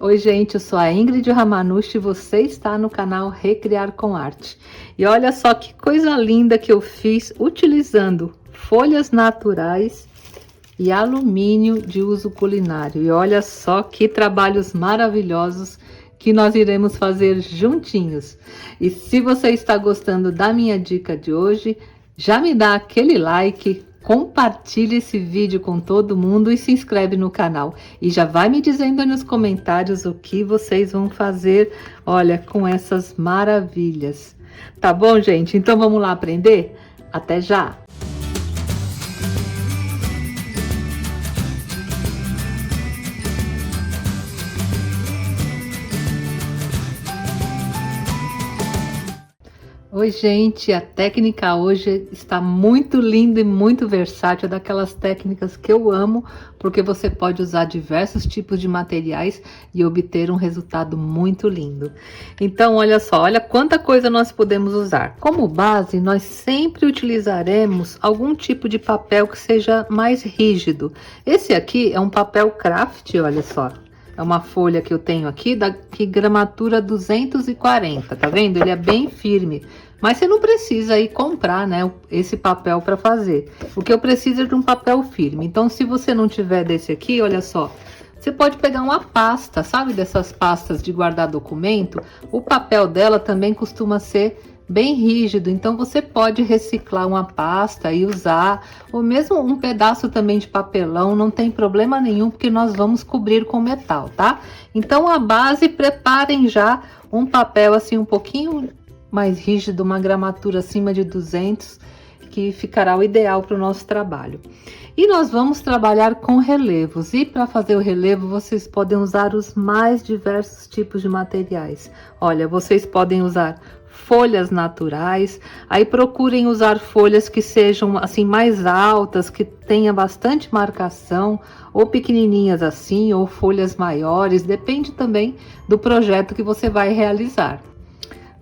Oi, gente, eu sou a Ingrid Ramanushi e você está no canal Recriar com Arte. E olha só que coisa linda que eu fiz utilizando folhas naturais e alumínio de uso culinário. E olha só que trabalhos maravilhosos que nós iremos fazer juntinhos. E se você está gostando da minha dica de hoje, já me dá aquele like, compartilhe esse vídeo com todo mundo e se inscreve no canal. E já vai me dizendo aí nos comentários o que vocês vão fazer, olha, com essas maravilhas. Tá bom, gente? Então vamos lá aprender? Até já! Oi, gente, a técnica hoje está muito linda e muito versátil, é daquelas técnicas que eu amo, porque você pode usar diversos tipos de materiais e obter um resultado muito lindo. Então, olha só, olha quanta coisa nós podemos usar. Como base, nós sempre utilizaremos algum tipo de papel que seja mais rígido. Esse aqui é um papel craft, olha só. É uma folha que eu tenho aqui, que gramatura 240, tá vendo? Ele é bem firme, mas você não precisa ir comprar, né, esse papel para fazer. O que eu preciso é de um papel firme. Então, se você não tiver desse aqui, olha só, você pode pegar uma pasta, sabe dessas pastas de guardar documento? O papel dela também costuma ser bem rígido, então você pode reciclar uma pasta e usar, ou mesmo um pedaço também de papelão, não tem problema nenhum, porque nós vamos cobrir com metal, tá? Então a base, preparem já um papel assim um pouquinho mais rígido, uma gramatura acima de 200, que ficará o ideal para o nosso trabalho. E nós vamos trabalhar com relevos, e para fazer o relevo vocês podem usar os mais diversos tipos de materiais. Olha, vocês podem usar folhas naturais, aí procurem usar folhas que sejam assim mais altas, que tenha bastante marcação, ou pequenininhas assim, ou folhas maiores, depende também do projeto que você vai realizar.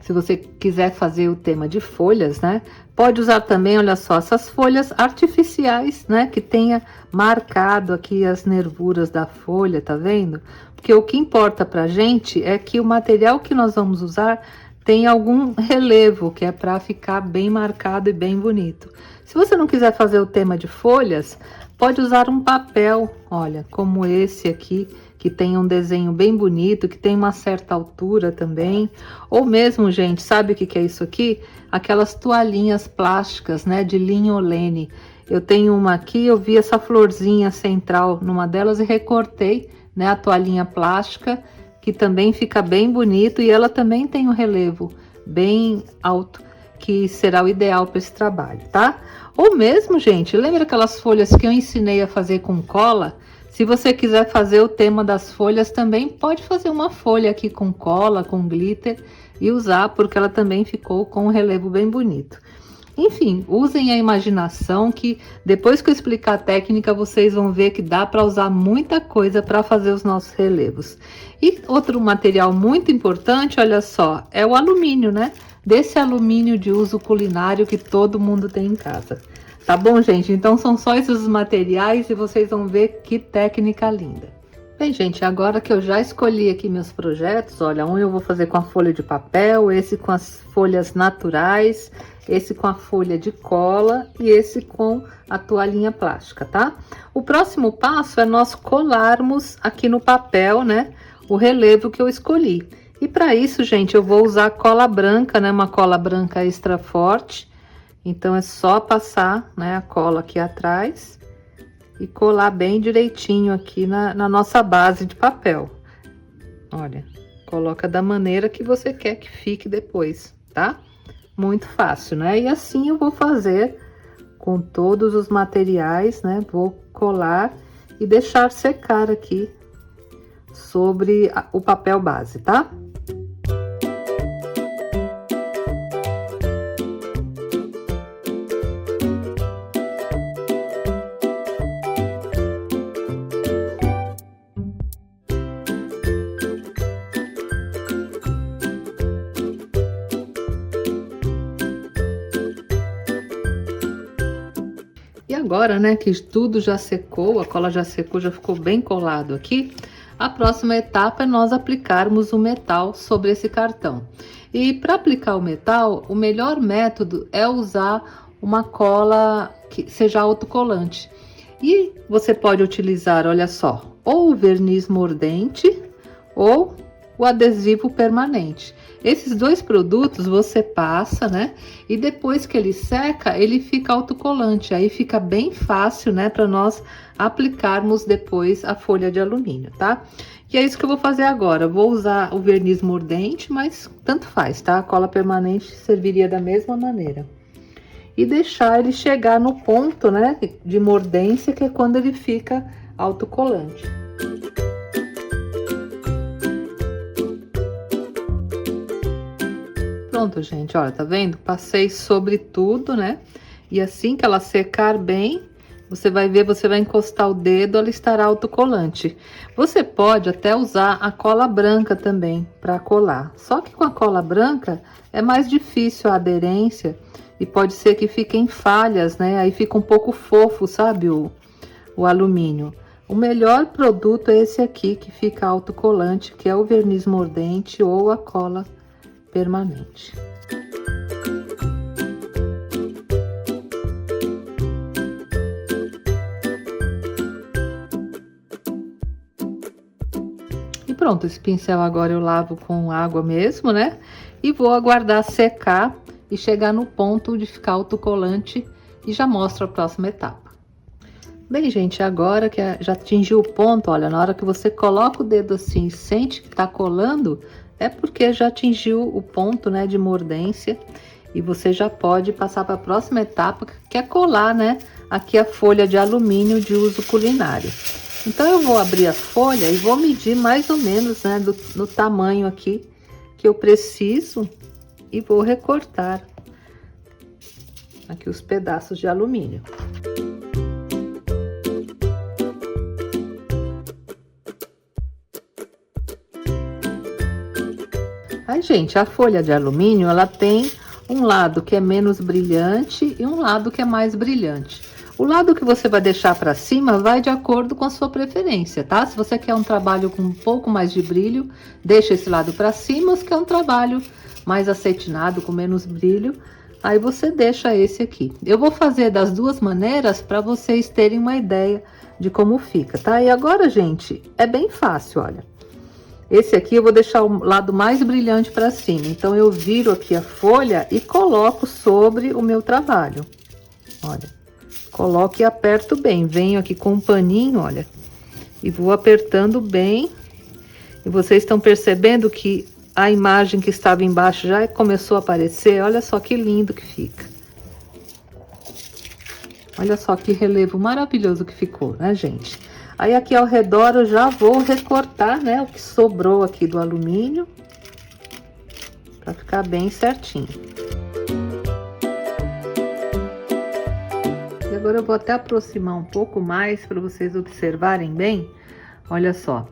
Se você quiser fazer o tema de folhas, né, pode usar também, olha só, essas folhas artificiais, né, que tenha marcado aqui as nervuras da folha, tá vendo? Porque o que importa pra gente é que o material que nós vamos usar tem algum relevo, que é para ficar bem marcado e bem bonito. Se você não quiser fazer o tema de folhas, pode usar um papel, olha, como esse aqui, que tem um desenho bem bonito, que tem uma certa altura também. Ou mesmo, gente, sabe o que é isso aqui? Aquelas toalhinhas plásticas, né, de linolene. Eu tenho uma aqui, eu vi essa florzinha central numa delas e recortei, né, a toalhinha plástica, que também fica bem bonito, e ela também tem um relevo bem alto, que será o ideal para esse trabalho, tá? Ou mesmo, gente, lembra aquelas folhas que eu ensinei a fazer com cola? Se você quiser fazer o tema das folhas também, pode fazer uma folha aqui com cola, com glitter, e usar, porque ela também ficou com um relevo bem bonito. Enfim, usem a imaginação, que depois que eu explicar a técnica, vocês vão ver que dá para usar muita coisa para fazer os nossos relevos. E outro material muito importante, olha só, é o alumínio, né? Desse alumínio de uso culinário que todo mundo tem em casa. Tá bom, gente? Então são só esses materiais e vocês vão ver que técnica linda. Bem, gente, agora que eu já escolhi aqui meus projetos, olha, um eu vou fazer com a folha de papel, esse com as folhas naturais, esse com a folha de cola e esse com a toalhinha plástica, tá? O próximo passo é nós colarmos aqui no papel, né, o relevo que eu escolhi. E para isso, gente, eu vou usar cola branca, né, uma cola branca extra forte. Então é só passar, né, a cola aqui atrás e colar bem direitinho aqui na nossa base de papel. Olha, coloca da maneira que você quer que fique depois, tá? Muito fácil, né? E assim eu vou fazer com todos os materiais, né? Vou colar e deixar secar aqui sobre o papel base, tá? E agora, né, que tudo já secou, a cola já secou, já ficou bem colado aqui, A próxima etapa é nós aplicarmos o metal sobre esse cartão. E para aplicar o metal, o melhor método é usar uma cola que seja autocolante. E você pode utilizar, olha só, ou o verniz mordente ou o adesivo permanente. Esses dois produtos você passa, né? E depois que ele seca, ele fica autocolante. Aí fica bem fácil, né? Para nós aplicarmos depois a folha de alumínio, tá? E é isso que eu vou fazer agora. Vou usar o verniz mordente, mas tanto faz, tá? A cola permanente serviria da mesma maneira. E deixar ele chegar no ponto, né? De mordência, que é quando ele fica autocolante. Pronto, gente, olha, tá vendo? Passei sobre tudo, né? E assim que ela secar bem, você vai ver, você vai encostar o dedo, ela estará autocolante. Você pode até usar a cola branca também para colar. Só que com a cola branca é mais difícil a aderência e pode ser que fiquem falhas, né? Aí fica um pouco fofo, sabe, o alumínio. O melhor produto é esse aqui, que fica autocolante, que é o verniz mordente ou a cola permanente. E pronto, esse pincel agora eu lavo com água mesmo, né? E vou aguardar secar e chegar no ponto de ficar autocolante e já mostro a próxima etapa. Bem, gente, agora que já atingiu o ponto, olha, na hora que você coloca o dedo assim e sente que tá colando, é porque já atingiu o ponto, né, de mordência, e você já pode passar para a próxima etapa, que é colar, né, aqui a folha de alumínio de uso culinário. Então eu vou abrir a folha e vou medir mais ou menos, né, no tamanho aqui que eu preciso e vou recortar aqui os pedaços de alumínio. Aí, gente, a folha de alumínio, ela tem um lado que é menos brilhante e um lado que é mais brilhante. O lado que você vai deixar para cima vai de acordo com a sua preferência, tá? Se você quer um trabalho com um pouco mais de brilho, deixa esse lado para cima. Se quer um trabalho mais acetinado, com menos brilho, aí você deixa esse aqui. Eu vou fazer das duas maneiras para vocês terem uma ideia de como fica, tá? E agora, gente, é bem fácil, olha. Esse aqui eu vou deixar o lado mais brilhante para cima. Então, eu viro aqui a folha e coloco sobre o meu trabalho. Olha, coloco e aperto bem. Venho aqui com um paninho, olha, e vou apertando bem. E vocês estão percebendo que a imagem que estava embaixo já começou a aparecer? Olha só que lindo que fica. Olha só que relevo maravilhoso que ficou, né, gente? Aí aqui ao redor eu já vou recortar, né, o que sobrou aqui do alumínio, para ficar bem certinho. E agora eu vou até aproximar um pouco mais para vocês observarem bem. Olha só,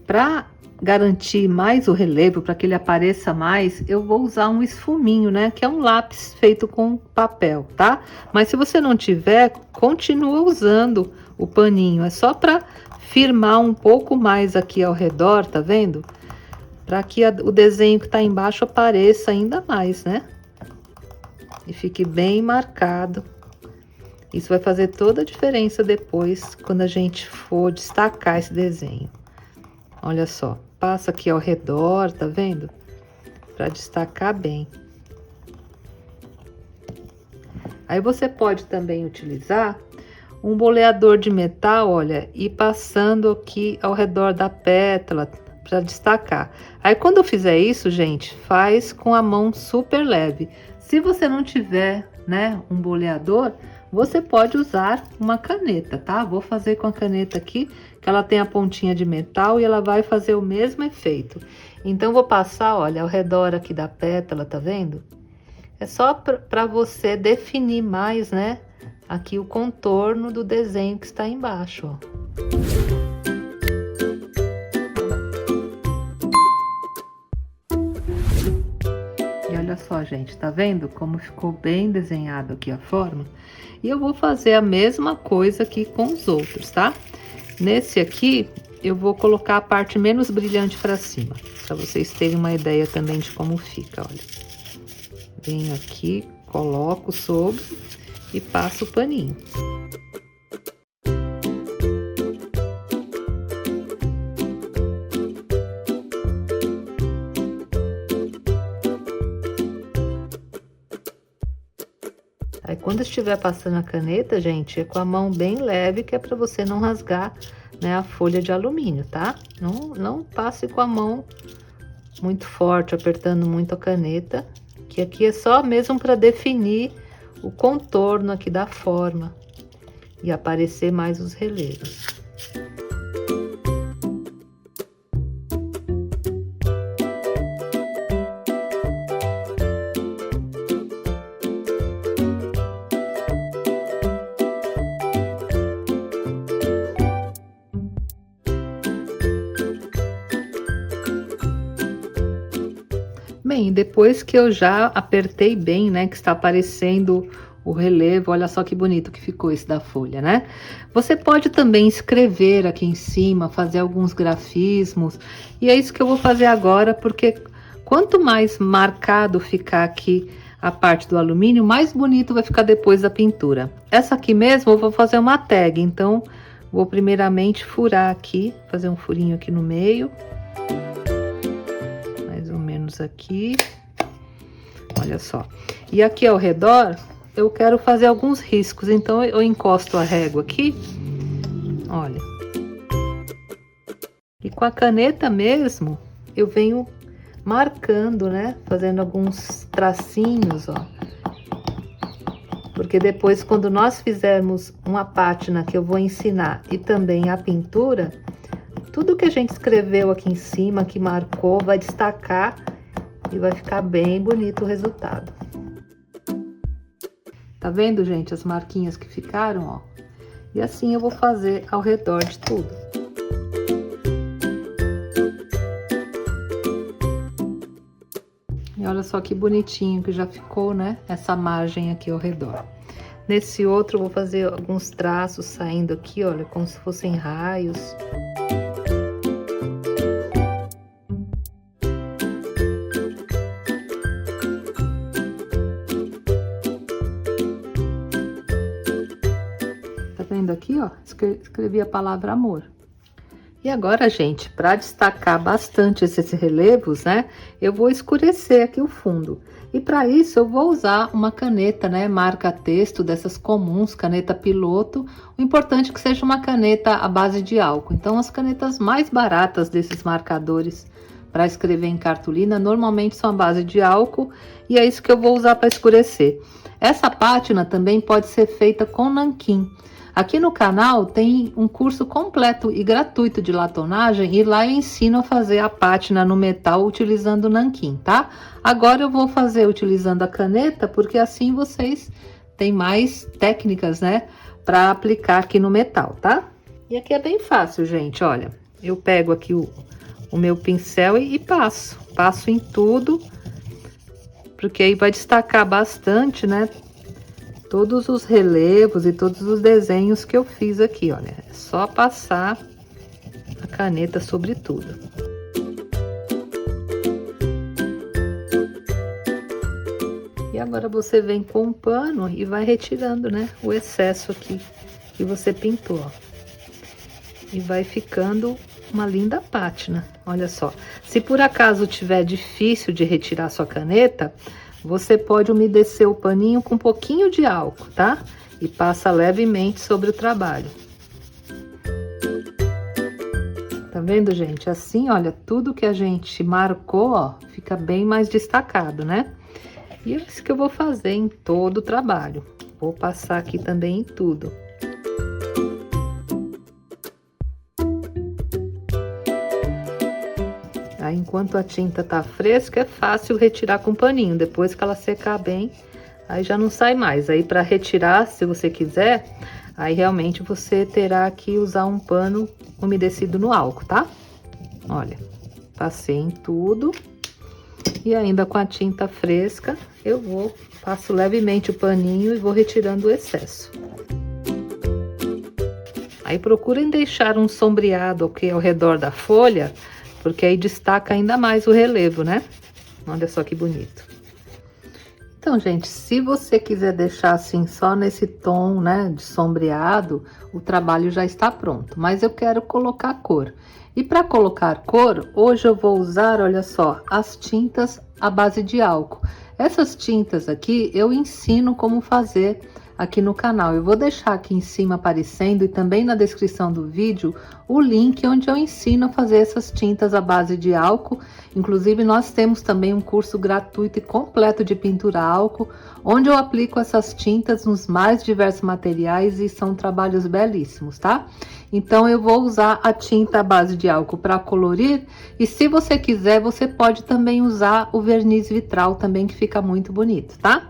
para garantir mais o relevo, para que ele apareça mais, eu vou usar um esfuminho, né, que é um lápis feito com papel, tá? Mas se você não tiver, continua usando o paninho, é só para firmar um pouco mais aqui ao redor, tá vendo? Para que o desenho que tá embaixo apareça ainda mais, né? E fique bem marcado. Isso vai fazer toda a diferença depois, quando a gente for destacar esse desenho. Olha só, passa aqui ao redor, tá vendo? Para destacar bem. Aí você pode também utilizar um boleador de metal, olha, e passando aqui ao redor da pétala para destacar. Aí quando eu fizer isso, gente, faz com a mão super leve. Se você não tiver, né, um boleador, você pode usar uma caneta, tá? Vou fazer com a caneta aqui, que ela tem a pontinha de metal e ela vai fazer o mesmo efeito. Então vou passar, olha, ao redor aqui da pétala, tá vendo? É só para você definir mais, né, aqui o contorno do desenho que está embaixo, ó. E olha só, gente, tá vendo como ficou bem desenhado aqui a forma? E eu vou fazer a mesma coisa aqui com os outros, tá? Nesse aqui, eu vou colocar a parte menos brilhante para cima, para vocês terem uma ideia também de como fica, olha. Venho aqui, coloco sobre e passo o paninho. Aí, quando estiver passando a caneta, gente, é com a mão bem leve, que é para você não rasgar, né, a folha de alumínio, tá? Não passe com a mão muito forte, apertando muito a caneta, que aqui é só mesmo para definir o contorno aqui da forma e aparecer mais os relevos. Bem, depois que eu já apertei bem, né, que está aparecendo o relevo, olha só que bonito que ficou esse da folha, né? Você pode também escrever aqui em cima, fazer alguns grafismos, e é isso que eu vou fazer agora, porque quanto mais marcado ficar aqui a parte do alumínio, mais bonito vai ficar depois da pintura. Essa aqui mesmo eu vou fazer uma tag, então vou primeiramente furar aqui, fazer um furinho aqui no meio. Aqui, olha só, e aqui ao redor eu quero fazer alguns riscos, então eu encosto a régua aqui, olha, e com a caneta mesmo eu venho marcando, né, fazendo alguns tracinhos, ó, porque depois, quando nós fizermos uma pátina que eu vou ensinar e também a pintura, tudo que a gente escreveu aqui em cima, que marcou, vai destacar e vai ficar bem bonito o resultado. Tá vendo, gente, as marquinhas que ficaram, ó? E assim eu vou fazer ao redor de tudo. E olha só que bonitinho que já ficou, né? Essa margem aqui ao redor. Nesse outro eu vou fazer alguns traços saindo aqui, olha, como se fossem raios. Aqui, ó, escrevi a palavra amor. E agora, gente, para destacar bastante esses relevos, né, eu vou escurecer aqui o fundo. E para isso eu vou usar uma caneta, né, marca-texto dessas comuns, caneta piloto. O importante é que seja uma caneta à base de álcool. Então, as canetas mais baratas desses marcadores para escrever em cartolina normalmente são à base de álcool, e é isso que eu vou usar para escurecer. Essa pátina também pode ser feita com nanquim. Aqui no canal tem um curso completo e gratuito de latonagem, e lá eu ensino a fazer a pátina no metal utilizando o nanquim, tá? Agora eu vou fazer utilizando a caneta, porque assim vocês têm mais técnicas, né, para aplicar aqui no metal, tá? E aqui é bem fácil, gente, olha. Eu pego aqui o meu pincel e passo em tudo, porque aí vai destacar bastante, né? Todos os relevos e todos os desenhos que eu fiz aqui, olha. É só passar a caneta sobre tudo. E agora você vem com um pano e vai retirando, né, o excesso aqui que você pintou, ó. E vai ficando uma linda pátina, olha só. Se por acaso tiver difícil de retirar sua caneta, você pode umedecer o paninho com um pouquinho de álcool, tá? E passa levemente sobre o trabalho. Tá vendo, gente? Assim, olha, tudo que a gente marcou, ó, fica bem mais destacado, né? E é isso que eu vou fazer em todo o trabalho. Vou passar aqui também em tudo. Aí, enquanto a tinta tá fresca, é fácil retirar com paninho. Depois que ela secar bem, aí já não sai mais. Aí, para retirar, se você quiser, aí realmente você terá que usar um pano umedecido no álcool, tá? Olha, passei em tudo. E ainda com a tinta fresca, passo levemente o paninho e vou retirando o excesso. Aí procurem deixar um sombreado aqui ao redor da folha, porque aí destaca ainda mais o relevo, né? Olha só que bonito. Então, gente, se você quiser deixar assim só nesse tom, né, de sombreado, o trabalho já está pronto. Mas eu quero colocar cor. E para colocar cor, hoje eu vou usar, olha só, as tintas à base de álcool. Essas tintas aqui eu ensino como fazer aqui no canal. Eu vou deixar aqui em cima aparecendo e também na descrição do vídeo o link onde eu ensino a fazer essas tintas à base de álcool. Inclusive nós temos também um curso gratuito e completo de pintura a álcool, onde eu aplico essas tintas nos mais diversos materiais e são trabalhos belíssimos, tá? Então eu vou usar a tinta à base de álcool para colorir, e se você quiser você pode também usar o verniz vitral também, que fica muito bonito, tá?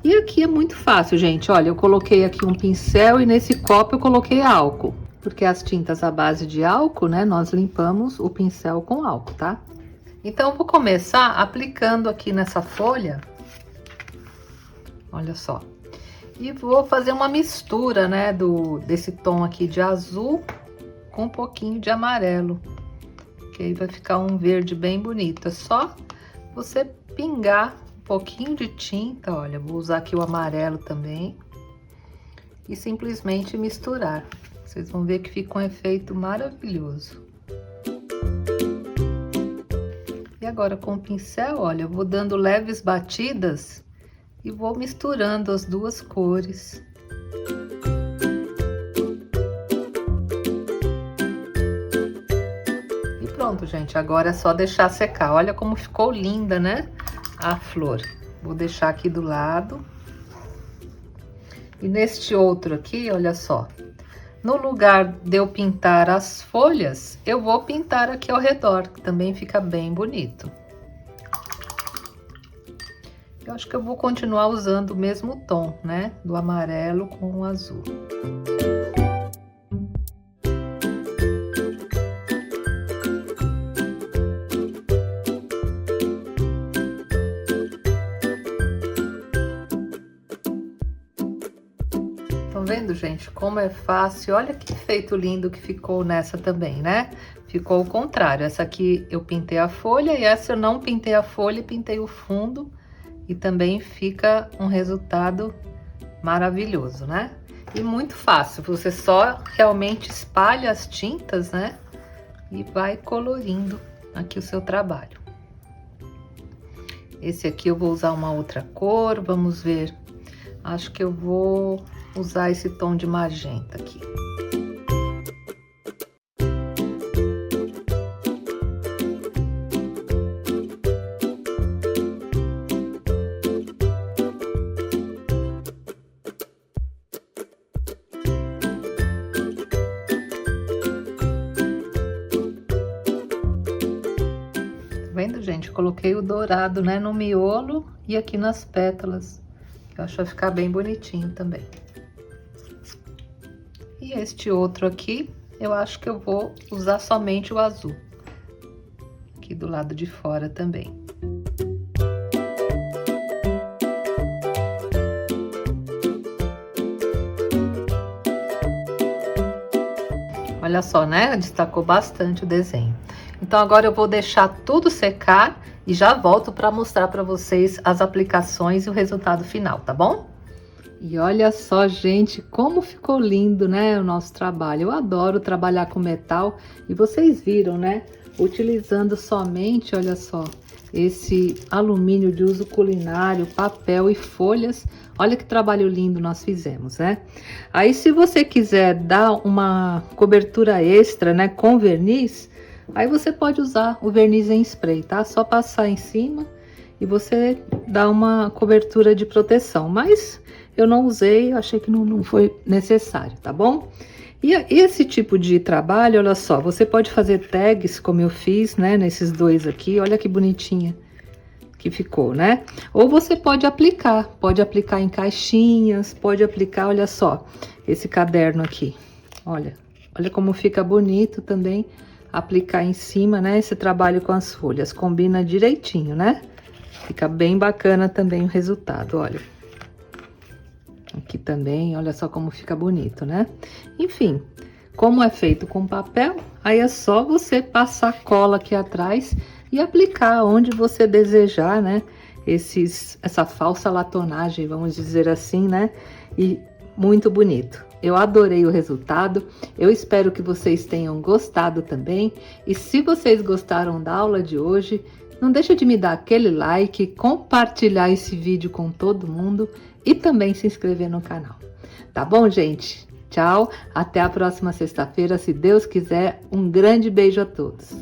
E aqui é muito fácil, gente. Olha, eu coloquei aqui um pincel e nesse copo eu coloquei álcool. Porque as tintas à base de álcool, né, nós limpamos o pincel com álcool, tá? Então, eu vou começar aplicando aqui nessa folha. Olha só. E vou fazer uma mistura, né, desse tom aqui de azul com um pouquinho de amarelo. Que aí vai ficar um verde bem bonito. É só você pingar pouquinho de tinta, olha, vou usar aqui o amarelo também e simplesmente misturar. Vocês vão ver que fica um efeito maravilhoso. E agora com o pincel, olha, eu vou dando leves batidas e vou misturando as duas cores. E pronto, gente, agora é só deixar secar. Olha como ficou linda, né? A flor. Vou deixar aqui do lado. E neste outro aqui, olha só. No lugar de eu pintar as folhas, eu vou pintar aqui ao redor, que também fica bem bonito. Eu acho que eu vou continuar usando o mesmo tom, né? Do amarelo com o azul. Estão vendo, gente, como é fácil? Olha que efeito lindo que ficou nessa também, né? Ficou o contrário. Essa aqui eu pintei a folha e essa eu não pintei a folha e pintei o fundo. E também fica um resultado maravilhoso, né? E muito fácil. Você só realmente espalha as tintas, né? E vai colorindo aqui o seu trabalho. Esse aqui eu vou usar uma outra cor, vamos ver. Acho que eu vou usar esse tom de magenta aqui. Tá vendo, gente? Coloquei o dourado, né, no miolo e aqui nas pétalas. Eu acho que vai ficar bem bonitinho também. E este outro aqui, eu acho que eu vou usar somente o azul. Aqui do lado de fora também. Olha só, né? Destacou bastante o desenho. Então, agora eu vou deixar tudo secar e já volto para mostrar para vocês as aplicações e o resultado final, tá bom? E olha só, gente, como ficou lindo, né, o nosso trabalho. Eu adoro trabalhar com metal e vocês viram, né, utilizando somente, olha só, esse alumínio de uso culinário, papel e folhas. Olha que trabalho lindo nós fizemos, né? Aí, se você quiser dar uma cobertura extra, né, com verniz, aí você pode usar o verniz em spray, tá? Só passar em cima e você dá uma cobertura de proteção. Mas eu não usei, eu achei que não foi necessário, tá bom? E esse tipo de trabalho, olha só, você pode fazer tags, como eu fiz, né, nesses dois aqui. Olha que bonitinha que ficou, né? Ou você pode aplicar em caixinhas, pode aplicar, olha só, esse caderno aqui. Olha como fica bonito também. Aplicar em cima, né? Esse trabalho com as folhas combina direitinho, né? Fica bem bacana também o resultado, olha. Aqui também, olha só como fica bonito, né? Enfim, Como é feito com papel, aí é só você passar cola aqui atrás e aplicar onde você desejar, né? Essa falsa latonagem, vamos dizer assim, né? E muito bonito. Eu adorei o resultado, eu espero que vocês tenham gostado também. E se vocês gostaram da aula de hoje, não deixa de me dar aquele like, compartilhar esse vídeo com todo mundo e também se inscrever no canal. Tá bom, gente? Tchau, até a próxima sexta-feira, se Deus quiser. Um grande beijo a todos.